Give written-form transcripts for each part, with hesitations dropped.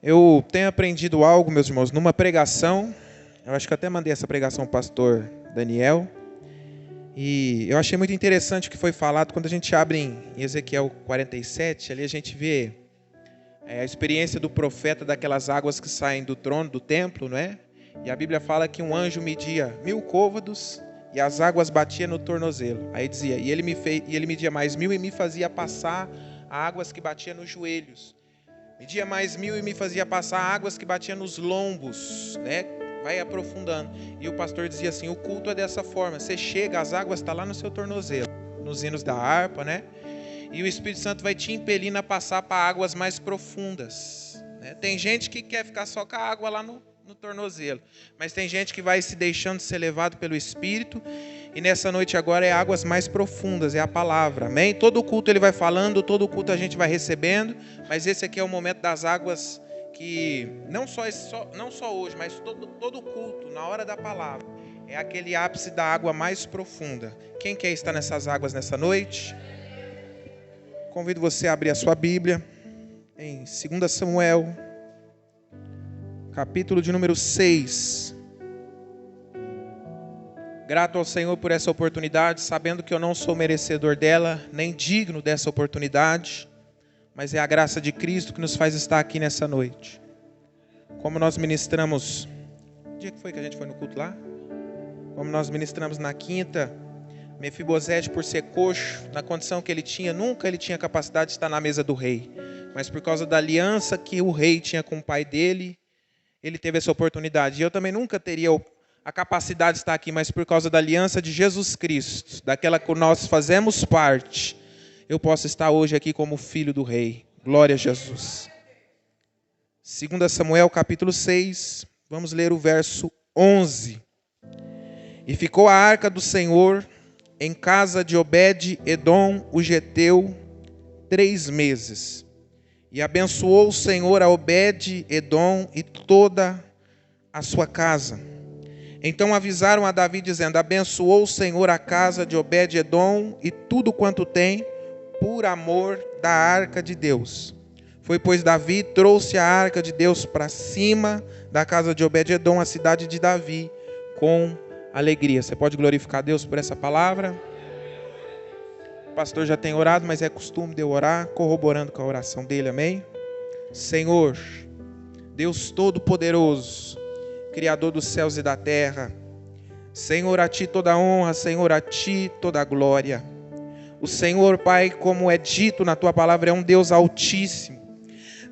Eu tenho aprendido algo, meus irmãos, numa pregação. Eu acho que até mandei essa pregação ao pastor Daniel. E eu achei muito interessante o que foi falado. Quando a gente abre em Ezequiel 47, ali a gente vê a experiência do profeta daquelas águas que saem do trono, do templo, não é? E a Bíblia fala que um anjo media 1000 côvados e as águas batiam no tornozelo. Aí dizia, e ele media mais 1000 e me fazia passar águas que batiam nos joelhos. Media mais 1000 e me fazia passar águas que batiam nos lombos, né? Vai aprofundando. E o pastor dizia assim, o culto é dessa forma. Você chega, as águas estão lá no seu tornozelo, nos hinos da harpa, né? E o Espírito Santo vai te impelindo a passar para águas mais profundas, né? Tem gente que quer ficar só com a água lá no tornozelo. Mas tem gente que vai se deixando ser levado pelo Espírito. E nessa noite agora é águas mais profundas, é a palavra, amém? Todo culto ele vai falando, todo culto a gente vai recebendo. Mas esse aqui é o momento das águas que, não só hoje, mas todo culto, na hora da palavra, é aquele ápice da água mais profunda. Quem quer estar nessas águas nessa noite? Convido você a abrir a sua Bíblia em 2 Samuel, capítulo de número 6. Grato ao Senhor por essa oportunidade, sabendo que eu não sou merecedor dela, nem digno dessa oportunidade, mas é a graça de Cristo que nos faz estar aqui nessa noite. Como nós ministramos, que dia que foi que a gente foi no culto lá? Como nós ministramos na quinta, Mefibosete, por ser coxo, na condição que ele tinha, nunca ele tinha capacidade de estar na mesa do rei, mas por causa da aliança que o rei tinha com o pai dele, ele teve essa oportunidade. E eu também nunca teria a capacidade de estar aqui, mas por causa da aliança de Jesus Cristo, daquela que nós fazemos parte, eu posso estar hoje aqui como filho do rei. Glória a Jesus. 2 Samuel capítulo 6, vamos ler o verso 11. E ficou a arca do Senhor em casa de Obed-edom, o geteu, 3 meses. E abençoou o Senhor a Obed-edom e toda a sua casa. Então avisaram a Davi, dizendo, abençoou o Senhor a casa de Obed-edom e tudo quanto tem, por amor da arca de Deus. Foi, pois, Davi trouxe a arca de Deus para cima da casa de Obed-edom, a cidade de Davi, com alegria. Você pode glorificar a Deus por essa palavra? O pastor já tem orado, mas é costume de eu orar, corroborando com a oração dele, amém? Senhor, Deus Todo-Poderoso, Criador dos céus e da terra, Senhor, a Ti toda a honra, Senhor, a Ti toda a glória. O Senhor, Pai, como é dito na Tua palavra, é um Deus altíssimo,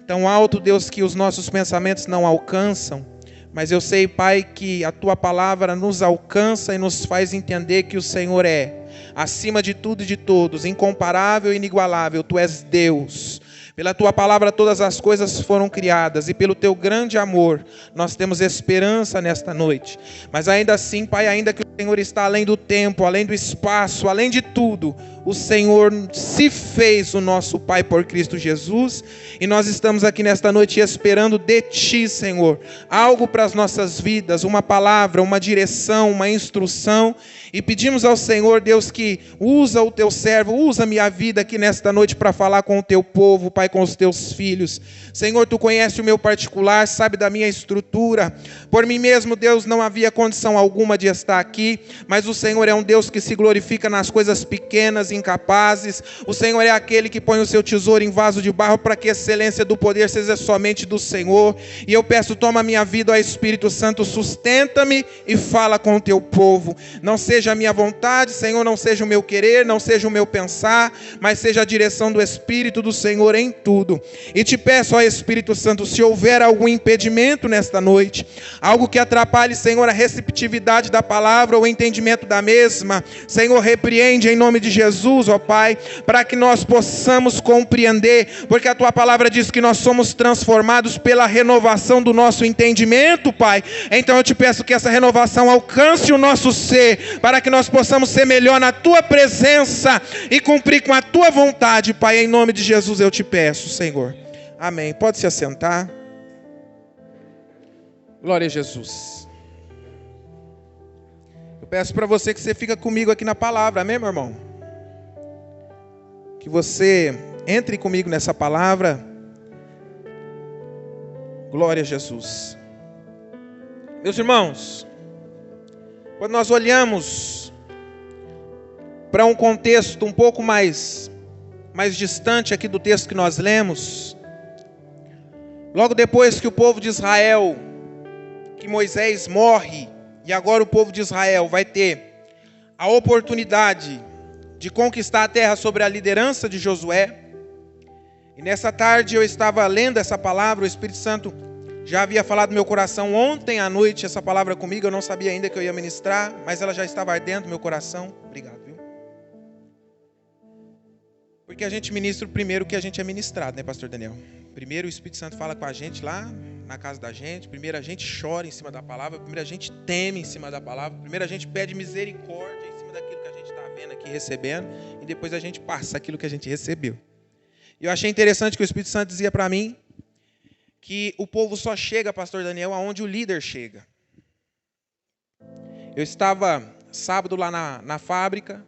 tão alto, Deus, que os nossos pensamentos não alcançam, mas eu sei, Pai, que a Tua palavra nos alcança e nos faz entender que o Senhor é, acima de tudo e de todos, incomparável e inigualável, Tu és Deus. Pela Tua palavra todas as coisas foram criadas e pelo Teu grande amor nós temos esperança nesta noite. Mas ainda assim, Pai, ainda que o Senhor está além do tempo, além do espaço, além de tudo, o Senhor se fez o nosso Pai por Cristo Jesus. E nós estamos aqui nesta noite esperando de Ti, Senhor, algo para as nossas vidas, uma palavra, uma direção, uma instrução. E pedimos ao Senhor, Deus, que usa o Teu servo, usa a minha vida aqui nesta noite para falar com o Teu povo, Pai, com os Teus filhos. Senhor, Tu conhece o meu particular, sabe da minha estrutura. Por mim mesmo, Deus, não havia condição alguma de estar aqui, mas o Senhor é um Deus que se glorifica nas coisas pequenas, incapazes. O Senhor é aquele que põe o seu tesouro em vaso de barro para que a excelência do poder seja somente do Senhor. E eu peço, toma a minha vida, ó Espírito Santo, sustenta-me e fala com o Teu povo. Não seja a minha vontade, Senhor, não seja o meu querer, não seja o meu pensar, mas seja a direção do Espírito do Senhor em tudo. E te peço, ó Espírito Santo, se houver algum impedimento nesta noite, algo que atrapalhe, Senhor, a receptividade da palavra ou o entendimento da mesma, Senhor, repreende em nome de Jesus, ó Pai, para que nós possamos compreender, porque a Tua palavra diz que nós somos transformados pela renovação do nosso entendimento, Pai. Então eu te peço que essa renovação alcance o nosso ser, para que nós possamos ser melhor na Tua presença e cumprir com a Tua vontade, Pai, em nome de Jesus eu te peço, Senhor. Amém. Pode se assentar. Glória a Jesus. Eu peço para você que você fica comigo aqui na palavra, amém, meu irmão? Que você entre comigo nessa palavra. Glória a Jesus. Meus irmãos, quando nós olhamos para um contexto um pouco mais distante aqui do texto que nós lemos, logo depois que o povo de Israel, que Moisés morre, e agora o povo de Israel vai ter a oportunidade de conquistar a terra sobre a liderança de Josué. E nessa tarde eu estava lendo essa palavra, o Espírito Santo já havia falado no meu coração ontem à noite essa palavra comigo, eu não sabia ainda que eu ia ministrar, mas ela já estava ardendo no meu coração. Obrigado, viu? Porque a gente ministra primeiro o que a gente é ministrado, né, pastor Daniel? Primeiro o Espírito Santo fala com a gente lá na casa da gente, primeiro a gente chora em cima da palavra, primeiro a gente teme em cima da palavra, primeiro a gente pede misericórdia em cima daquilo que a gente está vendo aqui, recebendo, e depois a gente passa aquilo que a gente recebeu. E eu achei interessante que o Espírito Santo dizia para mim que o povo só chega, pastor Daniel, aonde o líder chega. Eu estava sábado lá na fábrica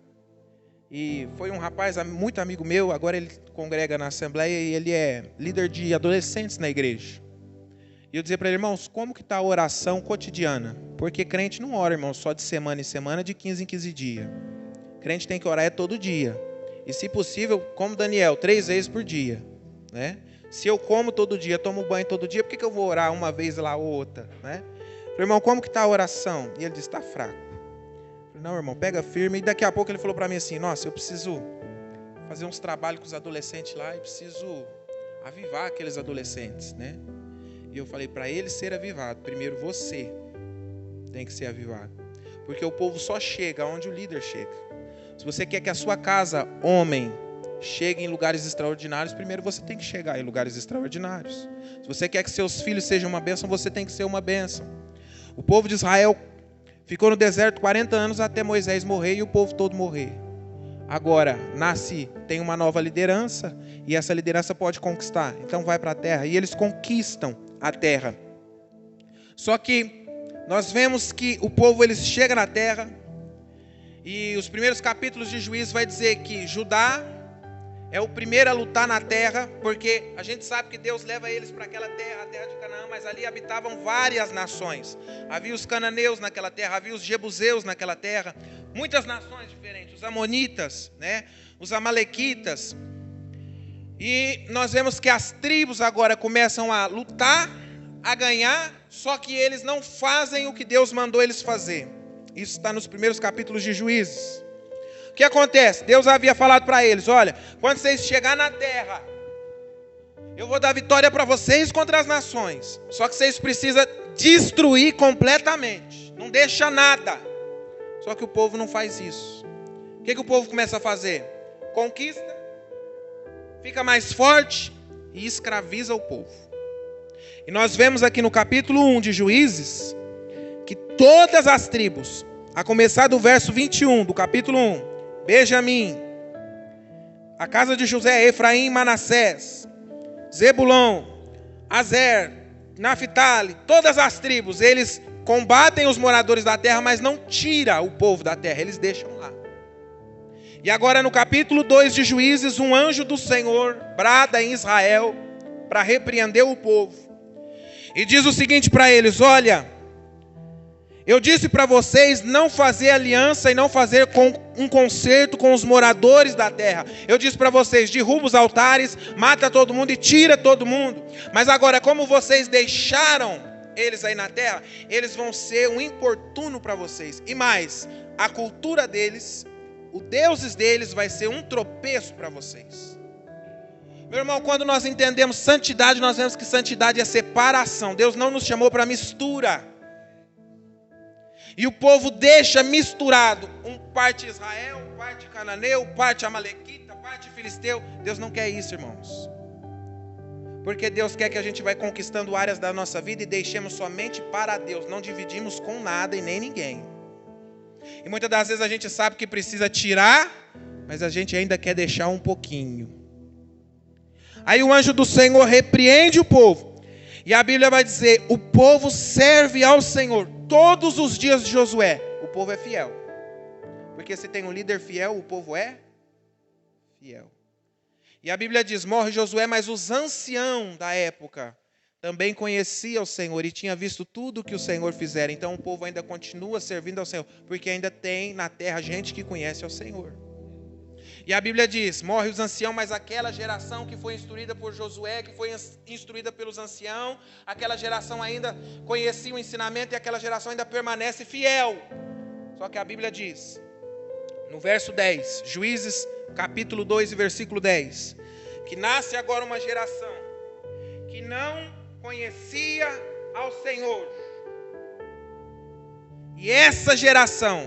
e foi um rapaz muito amigo meu, agora ele congrega na Assembleia e ele é líder de adolescentes na igreja. E eu dizia para ele, irmãos, como que está a oração cotidiana? Porque crente não ora, irmãos, só de semana em semana, de 15 em 15 dias. Crente tem que orar todo dia. E se possível, como Daniel, 3 vezes por dia, né? Se eu como todo dia, tomo banho todo dia, por que eu vou orar uma vez lá ou outra, né? Falei, irmão, como que está a oração? E ele disse, está fraco. Falei, não, irmão, pega firme. E daqui a pouco ele falou para mim assim, nossa, eu preciso fazer uns trabalhos com os adolescentes lá e preciso avivar aqueles adolescentes, né? E eu falei, para ele ser avivado, primeiro você tem que ser avivado. Porque o povo só chega onde o líder chega. Se você quer que a sua casa, homem, chegue em lugares extraordinários, primeiro você tem que chegar em lugares extraordinários. Se você quer que seus filhos sejam uma bênção, você tem que ser uma bênção. O povo de Israel ficou no deserto 40 anos até Moisés morrer e o povo todo morrer. Agora, tem uma nova liderança e essa liderança pode conquistar. Então vai para a terra e eles conquistam a terra. Só que nós vemos que o povo eles chega na terra e os primeiros capítulos de Juízes vai dizer que Judá é o primeiro a lutar na terra, porque a gente sabe que Deus leva eles para aquela terra, a terra de Canaã, mas ali habitavam várias nações. Havia os cananeus naquela terra, havia os jebuseus naquela terra, muitas nações diferentes, os amonitas, né? Os amalequitas. E nós vemos que as tribos agora começam a lutar, a ganhar, só que eles não fazem o que Deus mandou eles fazer. Isso está nos primeiros capítulos de Juízes. O que acontece? Deus havia falado para eles, olha, quando vocês chegarem na terra, eu vou dar vitória para vocês contra as nações. Só que vocês precisam destruir completamente. Não deixa nada. Só que o povo não faz isso. O que o povo começa a fazer? Conquista, fica mais forte e escraviza o povo. E nós vemos aqui no capítulo 1 de Juízes, que todas as tribos, a começar do verso 21 do capítulo 1, Benjamim, a casa de José, Efraim, Manassés, Zebulon, Azer, Naphtali, todas as tribos, eles combatem os moradores da terra, mas não tira o povo da terra, eles deixam lá. E agora no capítulo 2 de Juízes, um anjo do Senhor brada em Israel para repreender o povo. E diz o seguinte para eles, olha, eu disse para vocês não fazer aliança e não fazer um concerto com os moradores da terra. Eu disse para vocês, derruba os altares, mata todo mundo e tira todo mundo. Mas agora, como vocês deixaram eles aí na terra, eles vão ser um importuno para vocês. E mais, a cultura deles, os deuses deles vai ser um tropeço para vocês. Meu irmão, quando nós entendemos santidade, nós vemos que santidade é separação. Deus não nos chamou para mistura. E o povo deixa misturado, parte Israel, parte cananeu, parte amalequita, parte filisteu. Deus não quer isso, irmãos. Porque Deus quer que a gente vai conquistando áreas da nossa vida e deixemos somente para Deus. Não dividimos com nada e nem ninguém. E muitas das vezes a gente sabe que precisa tirar, mas a gente ainda quer deixar um pouquinho. Aí o anjo do Senhor repreende o povo. E a Bíblia vai dizer, o povo serve ao Senhor todos os dias de Josué. O povo é fiel. Porque se tem um líder fiel, o povo é fiel. E a Bíblia diz, morre Josué, mas os anciãos da época também conhecia o Senhor e tinha visto tudo o que o Senhor fizera. Então o povo ainda continua servindo ao Senhor, porque ainda tem na terra gente que conhece ao Senhor. E a Bíblia diz, morre os anciãos, mas aquela geração que foi instruída por Josué, que foi instruída pelos anciãos, aquela geração ainda conhecia o ensinamento e aquela geração ainda permanece fiel. Só que a Bíblia diz, no verso 10, Juízes capítulo 2 e versículo 10, que nasce agora uma geração que não conhecia ao Senhor. E essa geração,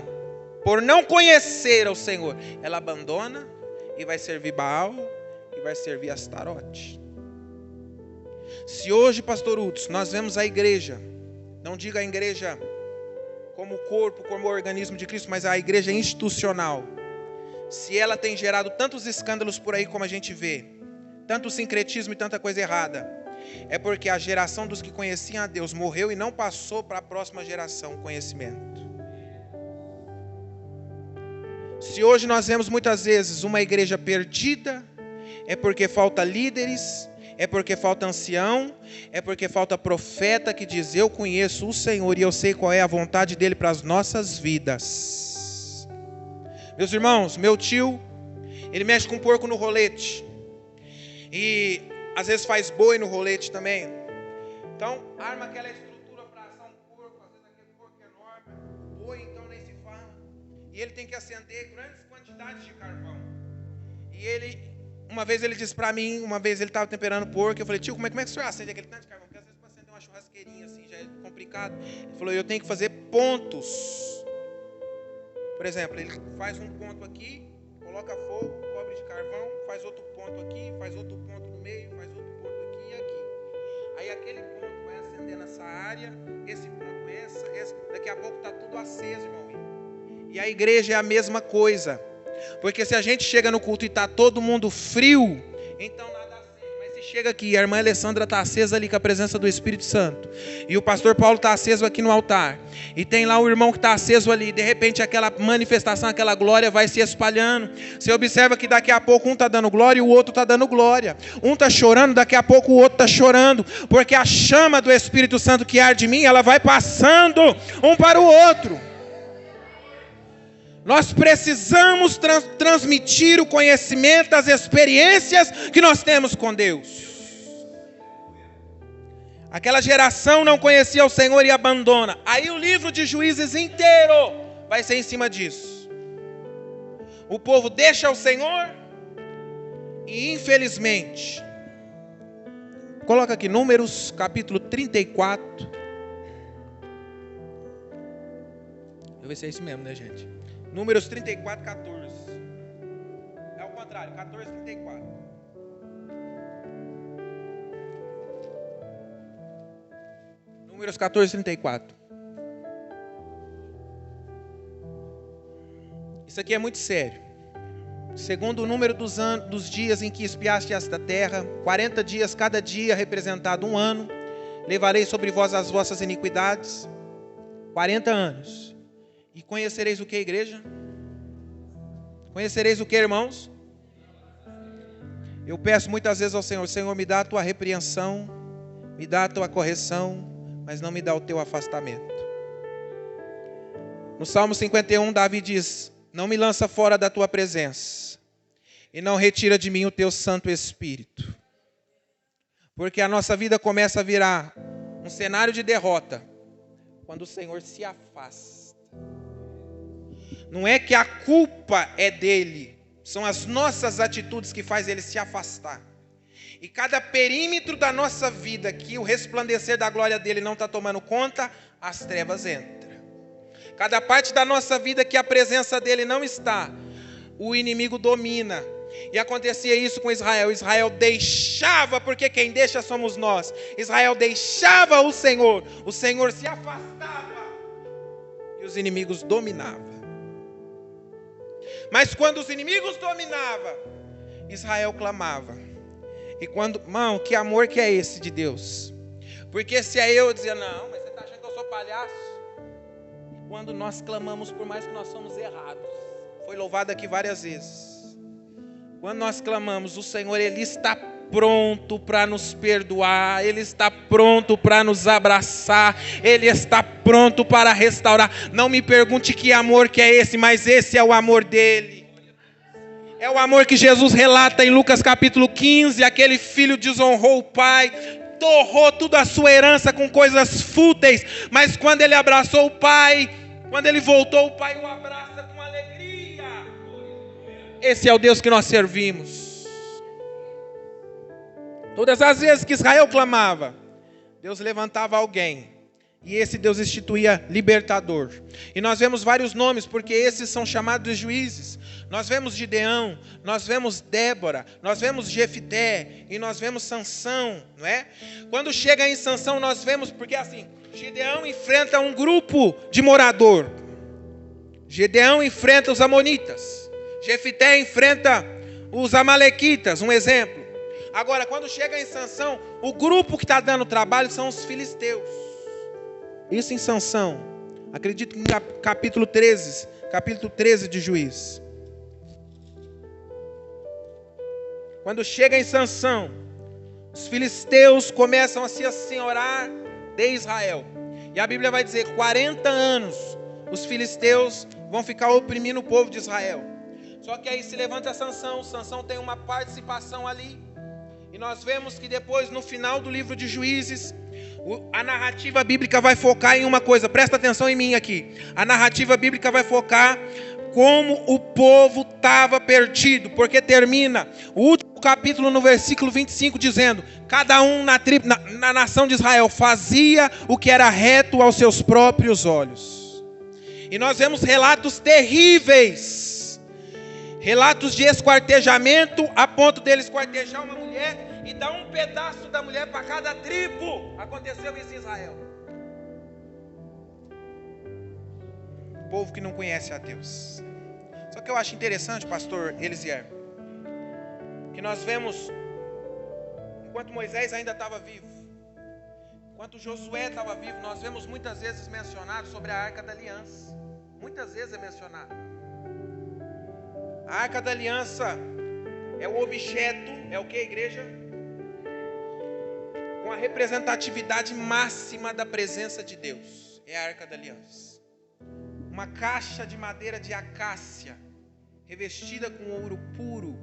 por não conhecer ao Senhor, ela abandona e vai servir Baal e vai servir Astarote. Se hoje, pastor Hudson, nós vemos a igreja, não diga a igreja como corpo, como organismo de Cristo, mas a igreja institucional, se ela tem gerado tantos escândalos por aí como a gente vê, tanto sincretismo e tanta coisa errada, é porque a geração dos que conheciam a Deus morreu e não passou para a próxima geração o conhecimento. Se hoje nós vemos muitas vezes uma igreja perdida, é porque falta líderes, é porque falta ancião, é porque falta profeta que diz, eu conheço o Senhor e eu sei qual é a vontade dele para as nossas vidas. Meus irmãos, meu tio, ele mexe com porco no rolete. E às vezes faz boi no rolete também. Então, arma aquela estrutura para assar um porco, às vezes aquele porco é enorme, boi então nem se fala. E ele tem que acender grandes quantidades de carvão. E uma vez ele disse para mim, uma vez ele estava temperando porco, eu falei, tio, como é que o senhor acende aquele tanto de carvão? Porque às vezes para acender uma churrasqueirinha assim já é complicado. Ele falou, eu tenho que fazer pontos. Por exemplo, ele faz um ponto aqui, coloca fogo, cobre de carvão, faz outro ponto aqui, faz outro ponto no meio, faz outro ponto aqui e aqui. Aí aquele ponto vai acender nessa área, esse ponto esse, daqui a pouco está tudo aceso, irmão. E a igreja é a mesma coisa. Porque se a gente chega no culto e está todo mundo frio, então nada acende. Mas se chega aqui, a irmã Alessandra está acesa ali com a presença do Espírito Santo, e o pastor Paulo está aceso aqui no altar, e tem lá o irmão que está aceso ali, de repente aquela manifestação, aquela glória vai se espalhando. Você observa que daqui a pouco um está dando glória e o outro está dando glória. Um está chorando, daqui a pouco o outro está chorando, porque a chama do Espírito Santo que arde em mim, ela vai passando um para o outro. Nós precisamos transmitir o conhecimento, as experiências que nós temos com Deus. Aquela geração não conhecia o Senhor e abandona. Aí o livro de Juízes inteiro vai ser em cima disso. O povo deixa o Senhor e infelizmente, coloca aqui Números capítulo 34. Deixa eu ver se é isso mesmo, né, gente? Números 34, 14. É o contrário, 14, 34. Números 14, 34. Isso aqui é muito sério. Segundo o número dos dias em que espiaste esta terra, 40 dias cada dia representado um ano, levarei sobre vós as vossas iniquidades. 40 anos. E conhecereis o que, igreja? Conhecereis o que, irmãos? Eu peço muitas vezes ao Senhor, Senhor, me dá a tua repreensão, me dá a tua correção, mas não me dá o teu afastamento. No Salmo 51, Davi diz, não me lança fora da tua presença, e não retira de mim o teu Santo Espírito. Porque a nossa vida começa a virar um cenário de derrota, quando o Senhor se afasta. Não é que a culpa é dele, são as nossas atitudes que faz ele se afastar. E cada perímetro da nossa vida que o resplandecer da glória dele não está tomando conta, as trevas entram. Cada parte da nossa vida que a presença dele não está, o inimigo domina. E acontecia isso com Israel. Israel deixava, porque quem deixa somos nós. Israel deixava o Senhor se afastava e os inimigos dominavam. Mas quando os inimigos dominavam, Israel clamava. E quando, irmão, que amor que é esse de Deus? Porque se é eu dizia, não, mas você está achando que eu sou palhaço? Quando nós clamamos, por mais que nós somos errados, foi louvado aqui várias vezes. Quando nós clamamos, o Senhor, Ele está pronto para nos perdoar, Ele está pronto para nos abraçar, Ele está pronto para restaurar. Não me pergunte que amor que é esse, mas esse é o amor dele. É o amor que Jesus relata em Lucas capítulo 15, aquele filho desonrou o pai, torrou toda a sua herança com coisas fúteis, mas quando ele abraçou o pai, quando ele voltou, o pai o abraça com alegria. Esse é o Deus que nós servimos. Todas as vezes que Israel clamava, Deus levantava alguém. E esse Deus instituía libertador. E nós vemos vários nomes, porque esses são chamados de juízes. Nós vemos Gideão, nós vemos Débora, nós vemos Jefté e nós vemos Sansão, não é? Quando chega em Sansão, nós vemos, porque assim, Gideão enfrenta um grupo de morador. Gideão enfrenta os amonitas. Jefté enfrenta os amalequitas, um exemplo. Agora, quando chega em Sansão, o grupo que está dando trabalho são os filisteus. Isso em Sansão, acredito que em capítulo 13 de Juízes. Quando chega em Sansão, os filisteus começam a se assenhorar de Israel. E a Bíblia vai dizer, 40 anos, os filisteus vão ficar oprimindo o povo de Israel. Só que aí se levanta Sansão, Sansão tem uma participação ali. E nós vemos que depois, no final do livro de Juízes, a narrativa bíblica vai focar em uma coisa. Presta atenção em mim aqui. A narrativa bíblica vai focar como o povo estava perdido. Porque termina o último capítulo no versículo 25 dizendo: cada um na nação de Israel fazia o que era reto aos seus próprios olhos. E nós vemos relatos terríveis. Relatos de esquartejamento, a ponto deles esquartejar uma mulher e dar um pedaço da mulher para cada tribo. Aconteceu isso em Israel. O povo que não conhece a Deus. Só que eu acho interessante, pastor Elisier, que nós vemos, enquanto Moisés ainda estava vivo, enquanto Josué estava vivo, nós vemos muitas vezes mencionado sobre a Arca da Aliança. Muitas vezes é mencionado. A Arca da Aliança é o objeto, é o que, igreja? Com a representatividade máxima da presença de Deus. É a Arca da Aliança. Uma caixa de madeira de acácia, revestida com ouro puro.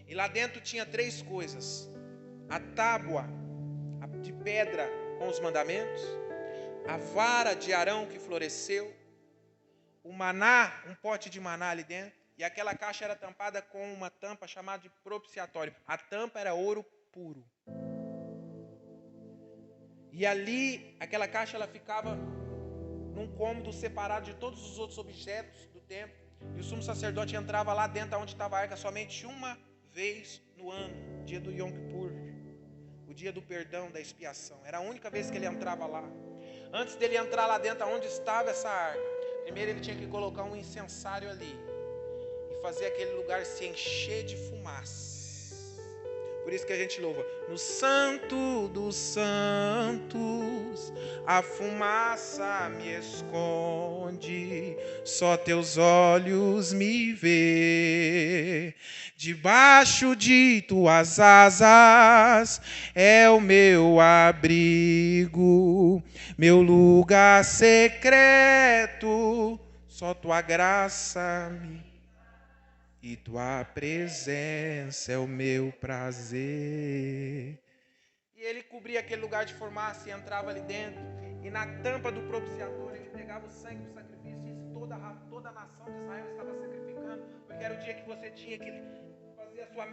E lá dentro tinha 3 coisas: a tábua de pedra com os mandamentos, a vara de Arão que floresceu, o maná, um pote de maná ali dentro. E aquela caixa era tampada com uma tampa chamada de propiciatório. A tampa era ouro puro. E ali, aquela caixa, ela ficava num cômodo separado de todos os outros objetos do templo. E o sumo sacerdote entrava lá dentro onde estava a arca somente uma vez no ano, dia do Yom Kippur, o dia do perdão, da expiação. Era a única vez que ele entrava lá. Antes dele entrar lá dentro onde estava essa arca, primeiro ele tinha que colocar um incensário ali e fazer aquele lugar se encher de fumaça. Por isso que a gente louva: no Santo dos Santos, a fumaça me esconde, só teus olhos me vê. Debaixo de tuas asas é o meu abrigo, meu lugar secreto, só tua graça me... e tua presença é o meu prazer. E ele cobria aquele lugar de fumaça e entrava ali dentro. E na tampa do propiciatório ele pegava o sangue do sacrifício. E toda a nação de Israel estava sacrificando. Porque era o dia que você tinha que fazer a sua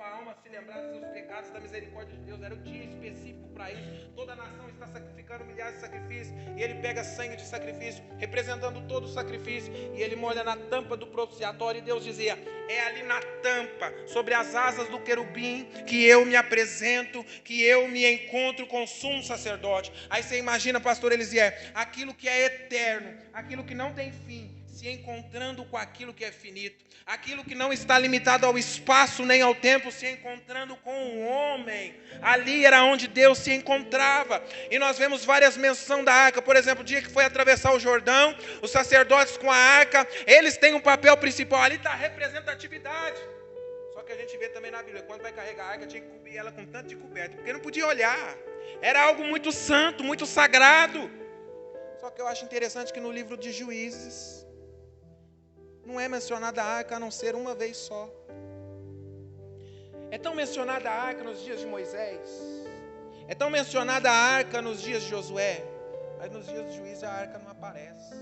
alma se lembrar dos seus pecados, da misericórdia de Deus. Era o dia específico para isso. Toda a nação está sacrificando milhares de sacrifícios. E ele pega sangue de sacrifício, representando todo o sacrifício. E ele molha na tampa do propiciatório. E Deus dizia: é ali na tampa, sobre as asas do querubim, que eu me apresento, que eu me encontro com o sumo sacerdote. Aí você imagina, pastor Elisier, aquilo que é eterno, aquilo que não tem fim, se encontrando com aquilo que é finito, aquilo que não está limitado ao espaço nem ao tempo, se encontrando com o homem. Ali era onde Deus se encontrava. E nós vemos várias menções da arca. Por exemplo, o dia que foi atravessar o Jordão, os sacerdotes com a arca, eles têm um papel principal. Ali está a representatividade. Só Só que a gente vê também na Bíblia, quando vai carregar a arca, tinha que cobrir ela com tanto de coberta, porque não podia olhar. Era algo muito santo, muito sagrado. Só que eu acho interessante que no livro de Juízes, não é mencionada a arca a não ser uma vez só. É tão mencionada a arca nos dias de Moisés, é tão mencionada a arca nos dias de Josué, mas nos dias de Juízes a arca não aparece.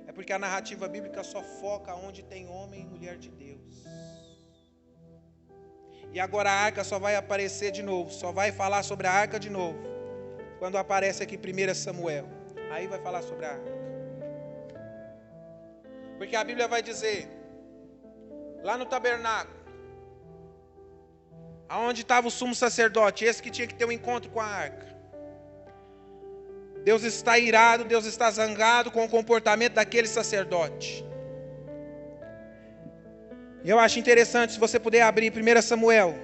É porque a narrativa bíblica só foca onde tem homem e mulher de Deus. E agora a arca só vai aparecer de novo, só vai falar sobre a arca de novo, quando aparece aqui 1 Samuel. Aí vai falar sobre a arca. Porque a Bíblia vai dizer, lá no tabernáculo, aonde estava o sumo sacerdote, esse que tinha que ter um encontro com a arca. Deus está irado, Deus está zangado com o comportamento daquele sacerdote. E eu acho interessante, se você puder abrir 1 Samuel,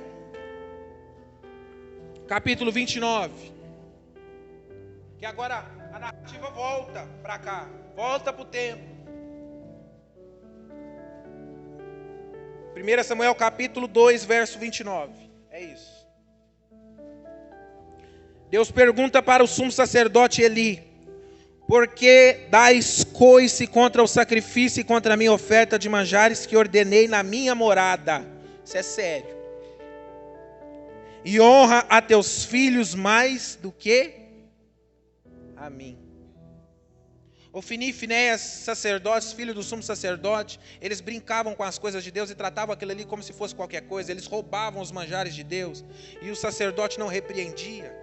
capítulo 29. Que agora a narrativa volta para cá, volta para o tempo. 1 Samuel capítulo 2, verso 29. É isso. Deus pergunta para o sumo sacerdote Eli: por que dais coice contra o sacrifício e contra a minha oferta de manjares que ordenei na minha morada? Isso é sério. E honra a teus filhos mais do que a mim. Ofni e Finéias, sacerdotes, filhos do sumo sacerdote, eles brincavam com as coisas de Deus e tratavam aquilo ali como se fosse qualquer coisa. Eles roubavam os manjares de Deus e o sacerdote não repreendia.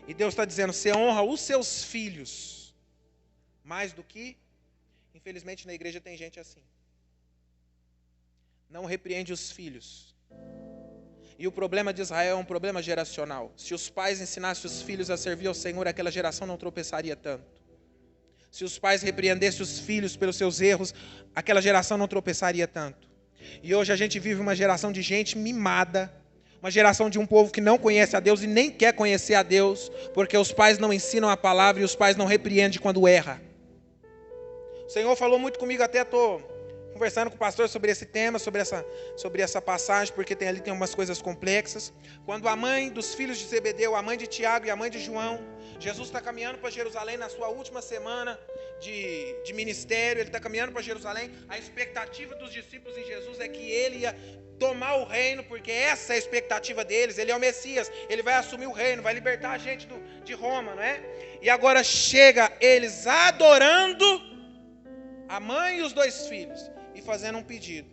E Deus está dizendo: você honra os seus filhos mais do que... Infelizmente na igreja tem gente assim. Não repreende os filhos. E o problema de Israel é um problema geracional. Se os pais ensinassem os filhos a servir ao Senhor, aquela geração não tropeçaria tanto. Se os pais repreendessem os filhos pelos seus erros, aquela geração não tropeçaria tanto. E hoje a gente vive uma geração de gente mimada, uma geração de um povo que não conhece a Deus e nem quer conhecer a Deus, porque os pais não ensinam a palavra e os pais não repreendem quando erra. O Senhor falou muito comigo, até estou conversando com o pastor sobre esse tema, sobre essa passagem, porque tem umas coisas complexas. Quando a mãe dos filhos de Zebedeu, a mãe de Tiago e a mãe de João, Jesus está caminhando para Jerusalém na sua última semana de ministério, ele está caminhando para Jerusalém. A expectativa dos discípulos em Jesus é que ele ia tomar o reino, porque essa é a expectativa deles. Ele é o Messias, ele vai assumir o reino, vai libertar a gente de Roma, não é? E agora chega eles adorando a mãe e os dois filhos e fazendo um pedido.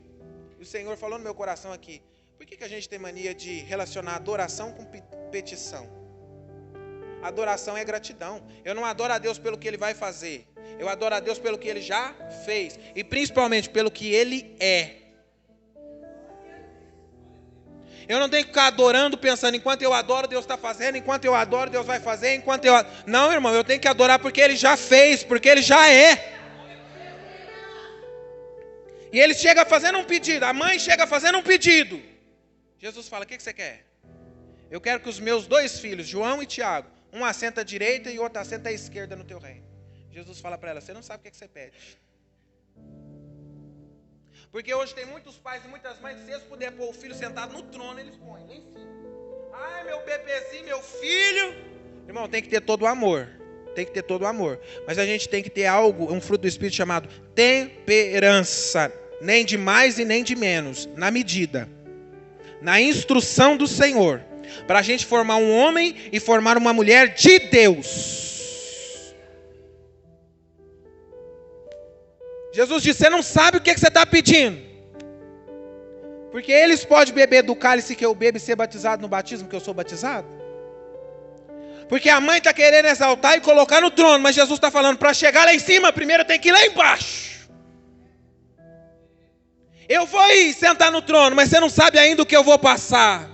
E o Senhor falou no meu coração aqui: por que a gente tem mania de relacionar adoração com petição? Adoração é gratidão. Eu não adoro a Deus pelo que Ele vai fazer, eu adoro a Deus pelo que Ele já fez, e principalmente pelo que Ele é. Eu não tenho que ficar adorando pensando, enquanto eu adoro, Deus está fazendo, enquanto eu adoro, Deus vai fazer, enquanto eu... Não, irmão, eu tenho que adorar porque Ele já fez, porque Ele já é. E ele chega fazendo um pedido, a mãe chega fazendo um pedido. Jesus fala: o que você quer? Eu quero que os meus dois filhos, João e Tiago, um assenta à direita e o outro assenta à esquerda no teu reino. Jesus fala para ela: você não sabe o que você pede. Porque hoje tem muitos pais e muitas mães que, se eles puderem pôr o filho sentado no trono, eles põem lá em cima. Ai, meu bebezinho, meu filho. Irmão, tem que ter todo o amor. Tem que ter todo o amor. Mas a gente tem que ter algo, um fruto do Espírito chamado temperança. Nem de mais e nem de menos. Na medida. Na instrução do Senhor. Para a gente formar um homem e formar uma mulher de Deus. Jesus disse: você não sabe o que você está pedindo. Porque eles podem beber do cálice que eu bebo e ser batizado no batismo que eu sou batizado. Porque a mãe está querendo exaltar e colocar no trono, mas Jesus está falando: para chegar lá em cima, primeiro tem que ir lá embaixo. Eu vou ir sentar no trono, mas você não sabe ainda o que eu vou passar.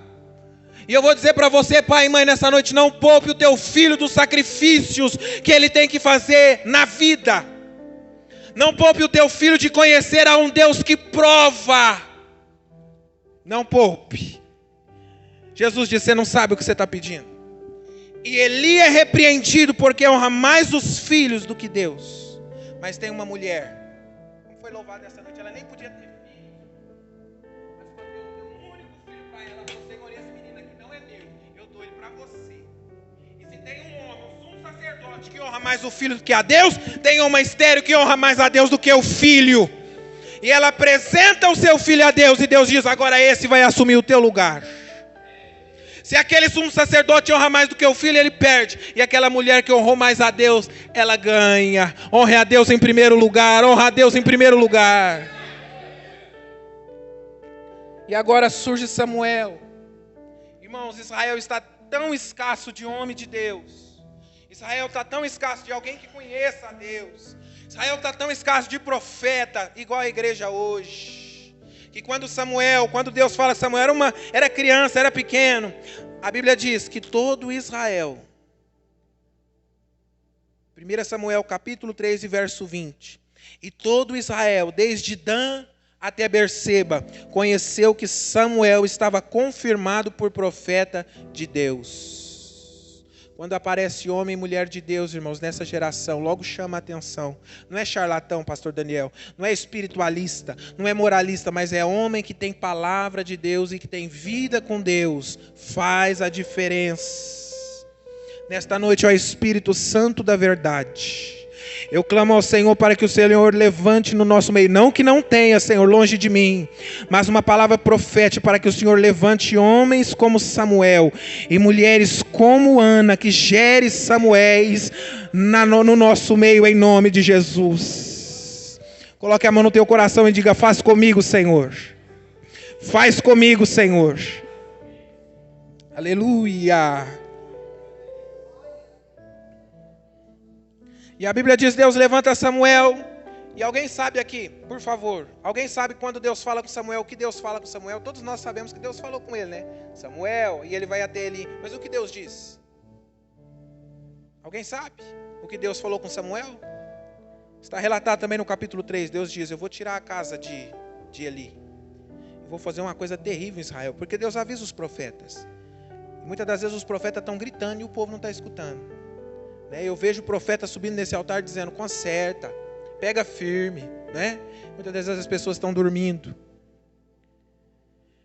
E eu vou dizer para você, pai e mãe, nessa noite: não poupe o teu filho dos sacrifícios que ele tem que fazer na vida. Não poupe o teu filho de conhecer a um Deus que prova. Não poupe. Jesus disse: você não sabe o que você está pedindo. E Eli é repreendido porque honra mais os filhos do que Deus. Mas tem uma mulher, como foi louvada essa noite, ela nem podia ter filho, mas sacerdote que honra mais o filho do que a Deus, tem uma estéril que honra mais a Deus do que o filho. E ela apresenta o seu filho a Deus, e Deus diz: agora esse vai assumir o teu lugar. Se aquele sumo sacerdote honra mais do que o filho, ele perde. E aquela mulher que honrou mais a Deus, ela ganha. Honre a Deus em primeiro lugar, honra a Deus em primeiro lugar. E agora surge Samuel. Irmãos, Israel está tão escasso de homem de Deus. Israel está tão escasso de alguém que conheça a Deus. Israel está tão escasso de profeta, igual a igreja hoje. Que quando Deus fala Samuel, era criança, era pequeno. A Bíblia diz que todo Israel, 1 Samuel capítulo 3 e verso 20. E todo Israel, desde Dan até Berseba, conheceu que Samuel estava confirmado por profeta de Deus. Quando aparece homem e mulher de Deus, irmãos, nessa geração, logo chama a atenção. Não é charlatão, pastor Daniel, não é espiritualista, não é moralista, mas é homem que tem palavra de Deus e que tem vida com Deus. Faz a diferença. Nesta noite, ó Espírito Santo da verdade, eu clamo ao Senhor para que o Senhor levante no nosso meio, não que não tenha, Senhor, longe de mim, mas uma palavra profética para que o Senhor levante homens como Samuel e mulheres como Ana, que gere Samuéis no nosso meio, em nome de Jesus. Coloque a mão no teu coração e diga: faz comigo, Senhor. Faz comigo, Senhor. Aleluia. E a Bíblia diz: Deus levanta Samuel. E alguém sabe aqui, por favor, alguém sabe quando Deus fala com Samuel, o que Deus fala com Samuel? Todos nós sabemos que Deus falou com ele, né? Samuel, e ele vai até ele. Mas o que Deus diz? Alguém sabe o que Deus falou com Samuel? Está relatado também no capítulo 3. Deus diz: eu vou tirar a casa de Eli. Eu vou fazer uma coisa terrível em Israel. Porque Deus avisa os profetas. E muitas das vezes os profetas estão gritando e o povo não está escutando. Eu vejo o profeta subindo nesse altar dizendo: conserta, pega firme, né? Muitas das vezes as pessoas estão dormindo.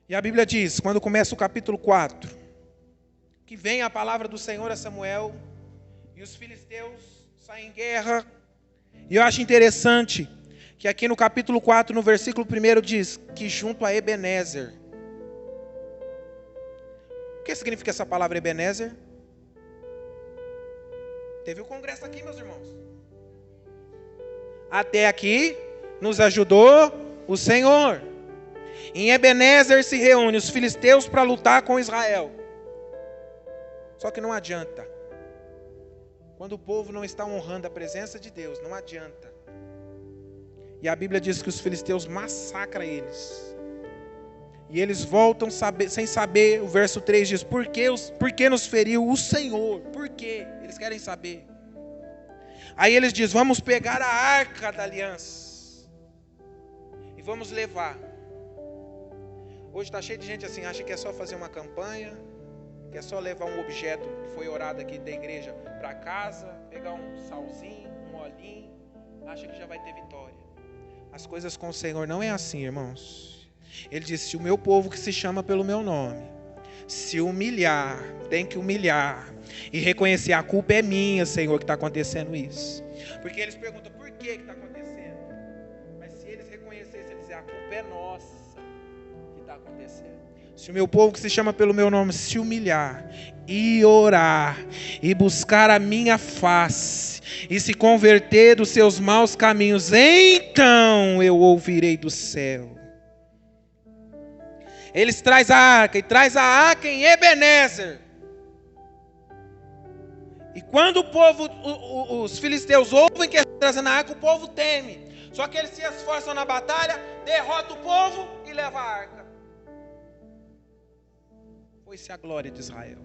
E a Bíblia diz, quando começa o capítulo 4, que vem a palavra do Senhor a Samuel, e os filisteus saem em guerra. E eu acho interessante que aqui no capítulo 4, no versículo 1, diz que junto a Ebenezer. O que significa essa palavra Ebenezer? Teve o congresso aqui, meus irmãos. Até aqui nos ajudou o Senhor. Em Ebenezer se reúnem os filisteus para lutar com Israel. Só que não adianta. Quando o povo não está honrando a presença de Deus, não adianta. E a Bíblia diz que os filisteus massacram eles. E eles voltam sem saber. O verso 3 diz: por que nos feriu o Senhor? Por quê? Eles querem saber. Aí eles dizem: vamos pegar a arca da aliança e vamos levar. Hoje está cheio de gente assim, acha que é só fazer uma campanha, que é só levar um objeto que foi orado aqui da igreja para casa, pegar um salzinho, um olhinho, acha que já vai ter vitória. As coisas com o Senhor não é assim, irmãos. Ele disse: se o meu povo que se chama pelo meu nome se humilhar, tem que humilhar e reconhecer: a culpa é minha, Senhor, que está acontecendo isso. Porque eles perguntam: por que está acontecendo? Mas se eles reconhecessem, eles dizem: a culpa é nossa que está acontecendo. Se o meu povo que se chama pelo meu nome se humilhar e orar e buscar a minha face e se converter dos seus maus caminhos, então eu ouvirei do céu. Eles trazem a arca, e traz a arca em Ebenezer. E quando o povo, os filisteus ouvem que estão trazendo a arca, o povo teme. Só que eles se esforçam na batalha, derrotam o povo e levam a arca. Foi-se a glória de Israel.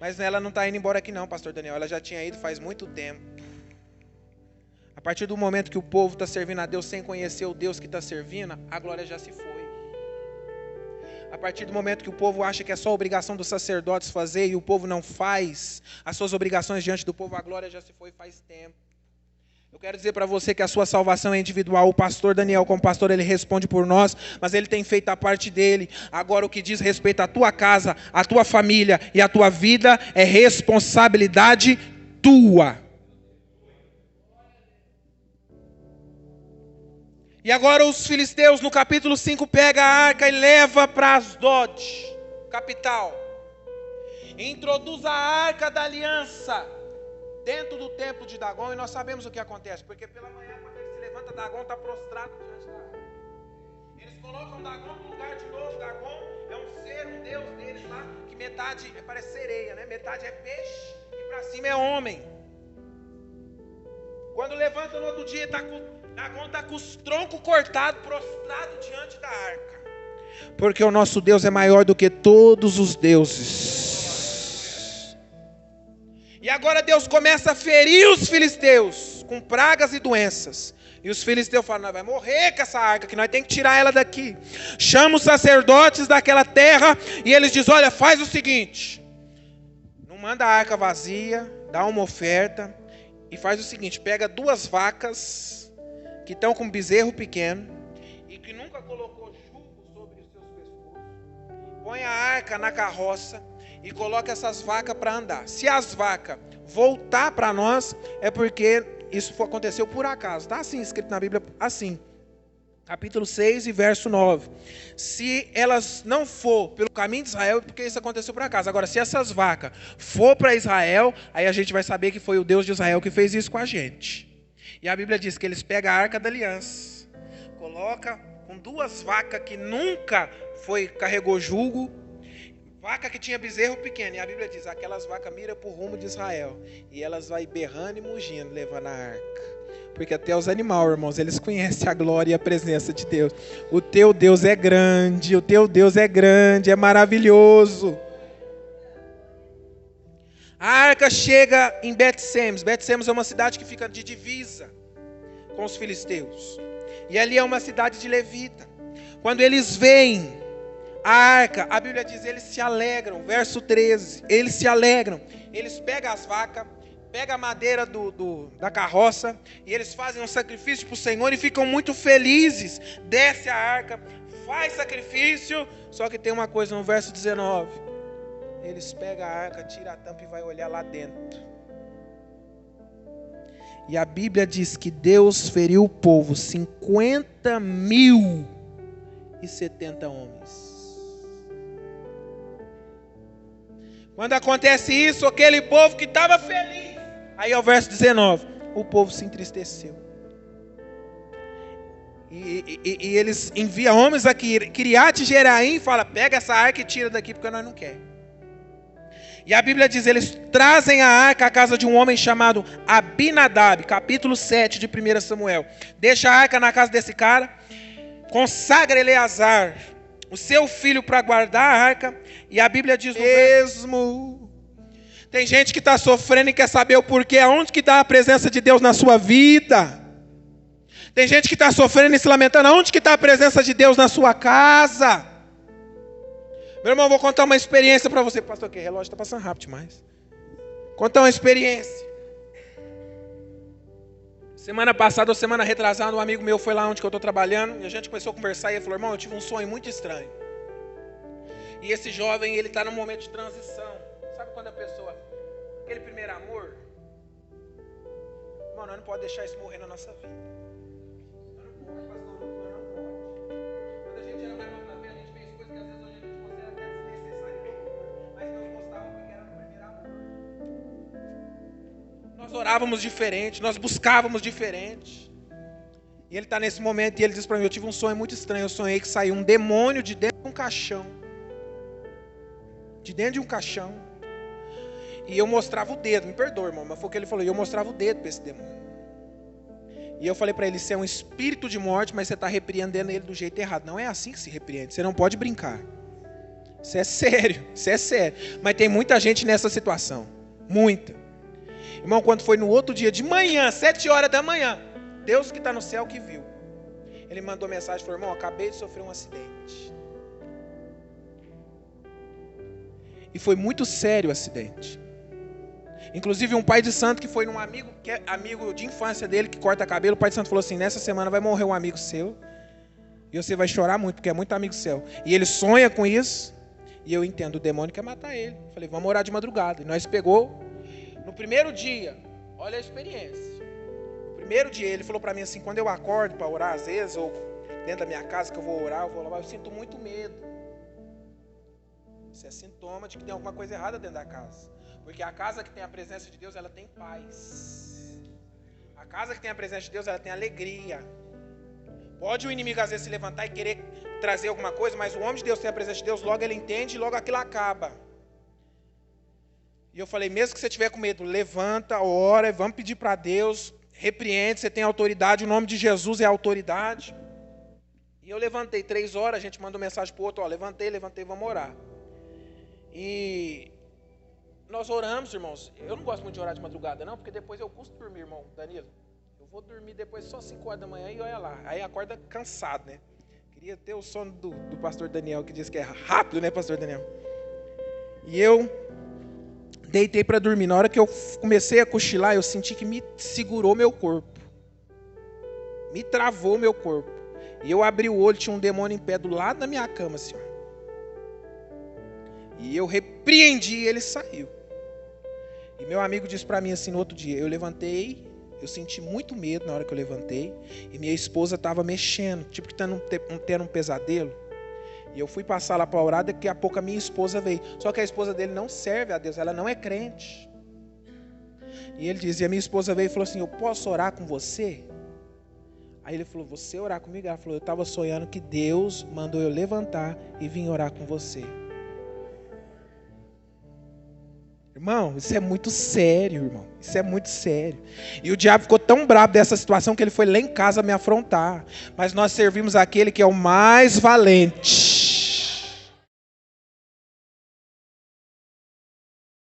Mas ela não está indo embora aqui não, pastor Daniel. Ela já tinha ido faz muito tempo. A partir do momento que o povo está servindo a Deus sem conhecer o Deus que está servindo, a glória já se foi. A partir do momento que o povo acha que é só obrigação dos sacerdotes fazer e o povo não faz as suas obrigações diante do povo, a glória já se foi faz tempo. Eu quero dizer para você que a sua salvação é individual. O pastor Daniel, como pastor, ele responde por nós, mas ele tem feito a parte dele. Agora, o que diz respeito à tua casa, à tua família e à tua vida é responsabilidade tua. E agora os filisteus, no capítulo 5, pegam a arca e leva para Asdod, capital. E introduz a arca da aliança dentro do templo de Dagom. E nós sabemos o que acontece, porque pela manhã, quando ele se levanta, Dagom está prostrado diante da arca. Eles colocam Dagom no lugar de novo. Dagom é um ser, um deus deles lá, que metade parece sereia, né? Metade é peixe e para cima é homem. Quando levanta no outro dia, Dagom está com os troncos cortados, prostrado diante da arca. Porque o nosso Deus é maior do que todos os deuses. E agora Deus começa a ferir os filisteus com pragas e doenças. E os filisteus falam: nós vamos morrer com essa arca, que nós temos que tirar ela daqui. Chama os sacerdotes daquela terra e eles dizem: olha, faz o seguinte, não manda a arca vazia, dá uma oferta e faz o seguinte, pega 2 vacas que estão com um bezerro pequeno e que nunca colocou jugo sobre os seus pescoços, põe a arca na carroça e coloca essas vacas para andar. Se as vacas voltar para nós, é porque isso aconteceu por acaso. Está assim escrito na Bíblia, assim. Capítulo 6 e verso 9. Se elas não for pelo caminho de Israel, é porque isso aconteceu por acaso. Agora, se essas vacas for para Israel, aí a gente vai saber que foi o Deus de Israel que fez isso com a gente. E a Bíblia diz que eles pegam a arca da aliança, coloca com 2 vacas que nunca carregou jugo, vaca que tinha bezerro pequeno. E a Bíblia diz, aquelas vacas miram para o rumo de Israel. E elas vão berrando e mugindo, levando a arca. Porque até os animais, irmãos, eles conhecem a glória e a presença de Deus. O teu Deus é grande, o teu Deus é grande, é maravilhoso. A arca chega em Bet-Semes. Bet-Semes é uma cidade que fica de divisa com os filisteus. E ali é uma cidade de levita. Quando eles veem a arca, a Bíblia diz, eles se alegram. Verso 13, eles se alegram. Eles pegam as vacas, pegam a madeira da carroça e eles fazem um sacrifício para o Senhor e ficam muito felizes. Desce a arca, faz sacrifício, só que tem uma coisa no verso 19. Eles pegam a arca, tiram a tampa e vai olhar lá dentro. E a Bíblia diz que Deus feriu o povo, 50.070 homens. Quando acontece isso, aquele povo que estava feliz, aí ao verso 19, o povo se entristeceu. E eles enviam homens a Kiriat Jearim e falam, pega essa arca e tira daqui porque nós não queremos. E a Bíblia diz, eles trazem a arca à casa de um homem chamado Abinadab, capítulo 7 de 1 Samuel. Deixa a arca na casa desse cara, consagra Eleazar, o seu filho, para guardar a arca. E a Bíblia diz mesmo. Tem gente que está sofrendo e quer saber o porquê, aonde que está a presença de Deus na sua vida. Tem gente que está sofrendo e se lamentando, aonde que está a presença de Deus na sua casa. Meu irmão, vou contar uma experiência para você. Pastor, que relógio está passando rápido demais. Contar uma experiência. Semana passada ou semana retrasada, um amigo meu foi lá onde eu estou trabalhando. E a gente começou a conversar e ele falou, irmão, eu tive um sonho muito estranho. E esse jovem, ele está num momento de transição. Sabe quando a pessoa, aquele primeiro amor? Irmão, nós não podemos deixar isso morrer na nossa vida. Nós não podemos, pastor, nós não pode. Quando a gente era mais novo na fé, a gente fez coisas que às vezes hoje a gente considera até desnecessário. Mas nós gostávamos porque era o primeiro amor. Nós orávamos diferente, nós buscávamos diferente. E ele está nesse momento e ele diz para mim, eu tive um sonho muito estranho. Eu sonhei que saiu um demônio de dentro de um caixão. De dentro de um caixão. E eu mostrava o dedo, me perdoa, irmão, mas foi o que ele falou. E eu mostrava o dedo para esse demônio. E eu falei para ele, isso é um espírito de morte, mas você está repreendendo ele do jeito errado. Não é assim que se repreende, você não pode brincar. Isso é sério, isso é sério. Mas tem muita gente nessa situação. Muita. Irmão, quando foi no outro dia de manhã, 7 horas da manhã, Deus que está no céu que viu. Ele mandou mensagem e falou, irmão, acabei de sofrer um acidente. E foi muito sério o acidente. Inclusive um pai de santo que foi num amigo, que é amigo de infância dele, que corta cabelo, o pai de santo falou assim, nessa semana vai morrer um amigo seu, e você vai chorar muito, porque é muito amigo seu. E ele sonha com isso, e eu entendo, o demônio quer matar ele. Falei, vamos orar de madrugada. E nós pegou, no primeiro dia, olha a experiência. No Primeiro dia ele falou para mim assim, quando eu acordo para orar às vezes, ou dentro da minha casa que eu vou orar, eu sinto muito medo. Isso é sintoma de que tem alguma coisa errada dentro da casa. Porque a casa que tem a presença de Deus, ela tem paz. A casa que tem a presença de Deus, ela tem alegria. Pode o inimigo às vezes se levantar e querer trazer alguma coisa, mas o homem de Deus tem a presença de Deus, logo ele entende e logo aquilo acaba. E eu falei, mesmo que você tiver com medo, levanta, ora, vamos pedir para Deus, repreende, você tem autoridade, o nome de Jesus é autoridade. E eu levantei 3 horas, a gente mandou mensagem para o outro, levantei, vamos orar. E nós oramos, irmãos. Eu não gosto muito de orar de madrugada, não, porque depois eu custo dormir, irmão Danilo. Eu vou dormir depois só 5 horas da manhã e olha lá. Aí acorda cansado, né? Queria ter o sono do pastor Daniel, que diz que é rápido, né, pastor Daniel? E eu deitei para dormir. Na hora que eu comecei a cochilar, eu senti que me segurou meu corpo. Me travou meu corpo. E eu abri o olho, tinha um demônio em pé do lado da minha cama, assim, ó. E eu repreendi e ele saiu. E meu amigo disse para mim assim no outro dia, eu levantei, eu senti muito medo na hora que eu levantei, e minha esposa estava mexendo, tipo que tendo um pesadelo. E eu fui passar lá para orar, daqui a pouco a minha esposa veio. Só que a esposa dele não serve a Deus, ela não é crente. E ele dizia, a minha esposa veio e falou assim, eu posso orar com você? Aí ele falou, você orar comigo? Ela falou, eu estava sonhando que Deus mandou eu levantar e vim orar com você. Irmão, isso é muito sério, irmão. Isso é muito sério. E o diabo ficou tão bravo dessa situação que ele foi lá em casa me afrontar. Mas nós servimos aquele que é o mais valente.